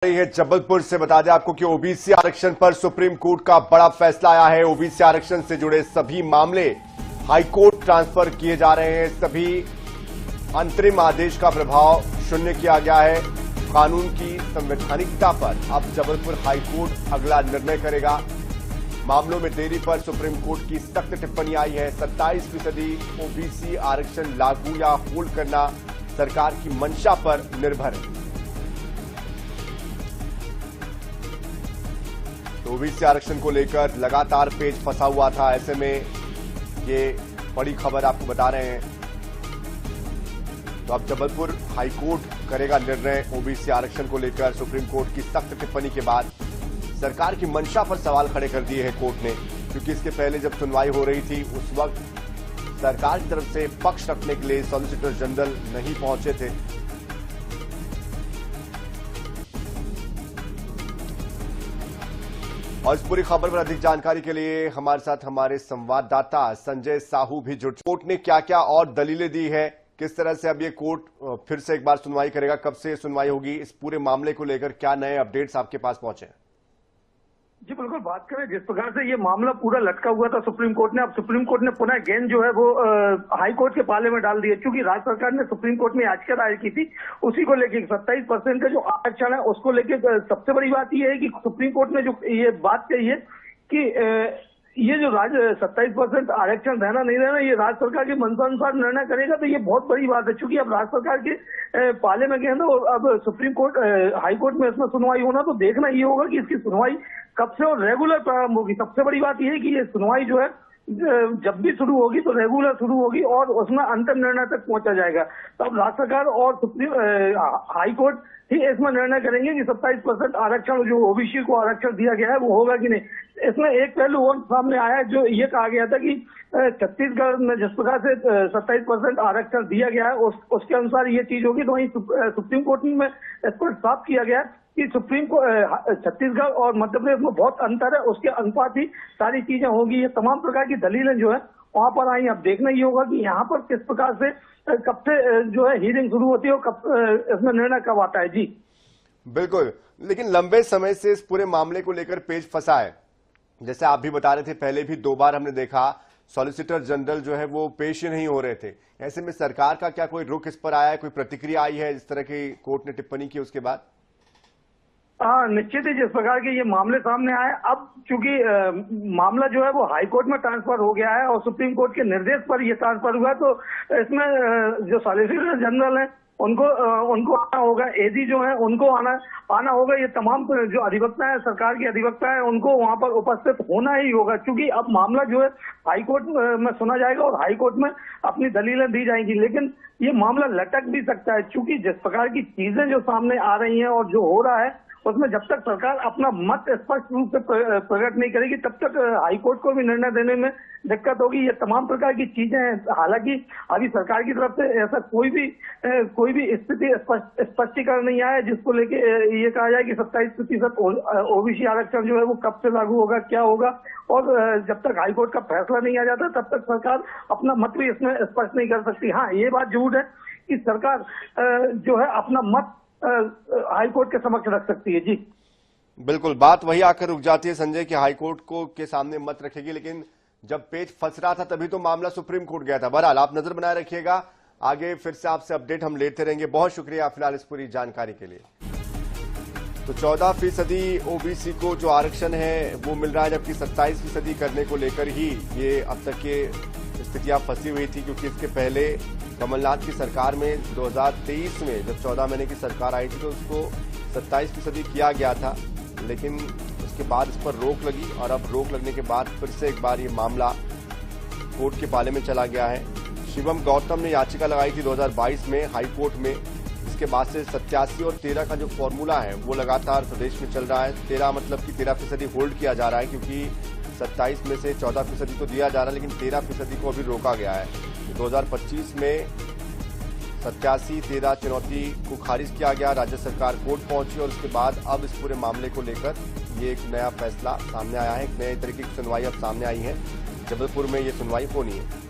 रही है जबलपुर से। बता दें आपको कि ओबीसी आरक्षण पर सुप्रीम कोर्ट का बड़ा फैसला आया है। ओबीसी आरक्षण से जुड़े सभी मामले हाईकोर्ट ट्रांसफर किए जा रहे हैं। सभी अंतरिम आदेश का प्रभाव शून्य किया गया है। कानून की संवैधानिकता पर अब जबलपुर हाईकोर्ट अगला निर्णय करेगा। मामलों में देरी पर सुप्रीम कोर्ट की सख्त टिप्पणी आई है। 27% ओबीसी आरक्षण लागू या होल्ड करना सरकार की मंशा पर निर्भर है। तो ओबीसी आरक्षण को लेकर लगातार पेच फंसा हुआ था। ऐसे में ये बड़ी खबर आपको बता रहे हैं। तो अब जबलपुर हाईकोर्ट करेगा निर्णय ओबीसी आरक्षण को लेकर। सुप्रीम कोर्ट की सख्त टिप्पणी के बाद सरकार की मंशा पर सवाल खड़े कर दिए हैं कोर्ट ने, क्योंकि इसके पहले जब सुनवाई हो रही थी उस वक्त सरकार की तरफ से पक्ष रखने के लिए सॉलिसिटर जनरल नहीं पहुंचे थे। और इस पूरी खबर पर अधिक जानकारी के लिए हमारे साथ हमारे संवाददाता संजय साहू भी जुड़। कोर्ट ने क्या क्या और दलीलें दी है, किस तरह से अब ये कोर्ट फिर से एक बार सुनवाई करेगा, कब से सुनवाई होगी, इस पूरे मामले को लेकर क्या नए अपडेट्स आपके पास पहुंचे हैं? जी बिल्कुल, बात करें जिस प्रकार से ये मामला पूरा लटका हुआ था सुप्रीम कोर्ट ने, अब सुप्रीम कोर्ट ने पुनः गेंद जो है वो हाई कोर्ट के पाले में डाल दी है। क्योंकि राज्य सरकार ने सुप्रीम कोर्ट में याचिका दायर की थी, उसी को लेकर 27% का जो आरक्षण है उसको लेकर सबसे बड़ी बात ये है कि सुप्रीम कोर्ट ने जो ये बात कही है कि ये जो 27% आरक्षण रहना नहीं रहना ये राज्य सरकार के मंशानुसार निर्णय करेगा। तो ये बहुत बड़ी बात है, क्योंकि अब राज्य सरकार के पाले में गेंद है और अब सुप्रीम कोर्ट हाई कोर्ट में इसमें सुनवाई होना, तो देखना ये होगा कि इसकी सुनवाई कब से और रेगुलर प्रारंभ होगी। सबसे बड़ी बात यह है कि ये सुनवाई जो है जब भी शुरू होगी तो रेगुलर शुरू होगी और उसमें अंतिम निर्णय तक पहुंचा जाएगा। तो अब राज्य सरकार और सुप्रीम हाई कोर्ट ही इसमें निर्णय करेंगे कि 27% आरक्षण जो ओबीसी को आरक्षण दिया गया है वो होगा कि नहीं। इसमें एक पहलू और सामने आया है, जो ये कहा गया था कि छत्तीसगढ़ में जिस प्रकार से 27% आरक्षण दिया गया है उसके अनुसार ये चीज होगी। तो वहीं सुप्रीम कोर्ट में इस पर साफ किया गया कि सुप्रीम को छत्तीसगढ़ और मध्य प्रदेश में बहुत अंतर है, उसके अनुपात ही सारी चीजें होंगी। ये तमाम प्रकार की दलीलें जो है वहां पर आई। अब देखना ये होगा कि यहाँ पर किस प्रकार से कब से जो है हियरिंग शुरू होती है और कब इसमें निर्णय कब आता है। जी बिल्कुल, लेकिन लंबे समय से इस पूरे मामले को लेकर पेच फंसा है। जैसे आप भी बता रहे थे, पहले भी 2 बार हमने देखा सॉलिसिटर जनरल जो है वो पेश ही नहीं हो रहे थे। ऐसे में सरकार का क्या कोई रुख इस पर आया है, कोई प्रतिक्रिया आई है इस तरह की कोर्ट ने टिप्पणी की उसके बाद? हाँ, निश्चित ही जिस प्रकार के ये मामले सामने आए, अब चूंकि मामला जो है वो हाई कोर्ट में ट्रांसफर हो गया है और सुप्रीम कोर्ट के निर्देश पर ये ट्रांसफर हुआ, तो इसमें जो सॉलिसिटर जनरल है उनको आना होगा, एडी जो है उनको आना होगा। ये तमाम जो अधिवक्ता है, सरकार के अधिवक्ता है, उनको वहां पर उपस्थित होना ही होगा। क्योंकि अब मामला जो है हाई कोर्ट में सुना जाएगा और हाई कोर्ट में अपनी दलीलें दी जाएंगी। लेकिन ये मामला लटक भी सकता है, क्योंकि जिस प्रकार की चीजें जो सामने आ रही हैं और जो हो रहा है उसमें जब तक सरकार अपना मत स्पष्ट रूप से प्रकट नहीं करेगी तब तक हाई कोर्ट को भी निर्णय देने में दिक्कत होगी। ये तमाम प्रकार की चीजें हैं। हालांकि अभी सरकार की तरफ से ऐसा कोई भी स्थिति स्पष्टीकरण नहीं आया जिसको लेके ये कहा जाए कि 27% ओबीसी आरक्षण जो है वो कब से लागू होगा, क्या होगा। और जब तक हाई कोर्ट का फैसला नहीं आ जाता तब तक सरकार अपना मत भी इसमें स्पष्ट नहीं कर सकती। हाँ, ये बात जरूर है कि सरकार जो है अपना मत हाई कोर्ट के समक्ष रख सकती है। जी बिल्कुल, बात वही आकर रुक जाती है संजय कि हाई कोर्ट को के सामने मत रखेगी, लेकिन जब पेच फंस रहा था तभी तो मामला सुप्रीम कोर्ट गया था। बहरहाल आप नजर बनाए रखिएगा, आगे फिर से आपसे अपडेट हम लेते रहेंगे। बहुत शुक्रिया फिलहाल इस पूरी जानकारी के लिए। तो 14% ओबीसी को जो आरक्षण है वो मिल रहा है, जबकि 27% करने को लेकर ही ये अब तक के स्थितियां फंसी हुई थी। क्योंकि इसके पहले कमलनाथ की सरकार में 2023 में जब 14 महीने की सरकार आई थी तो उसको 27% किया गया था, लेकिन उसके बाद इस पर रोक लगी और अब रोक लगने के बाद फिर से एक बार ये मामला कोर्ट के पाले में चला गया है। शिवम गौतम ने याचिका लगाई थी 2022 में हाई कोर्ट में। इसके बाद से 87 और 13 का जो फॉर्मूला है वो लगातार प्रदेश में चल रहा है। 13 मतलब कि 13% होल्ड किया जा रहा है, क्योंकि 27 में से 14% तो दिया जा रहा है, लेकिन 13% को अभी रोका गया है। 2025 में 87, 13 चुनौती को खारिज किया गया, राज्य सरकार कोर्ट पहुंची और उसके बाद अब इस पूरे मामले को लेकर ये एक नया फैसला सामने आया है। एक नए तरीके की सुनवाई अब सामने आई है। जबलपुर में ये सुनवाई होनी है।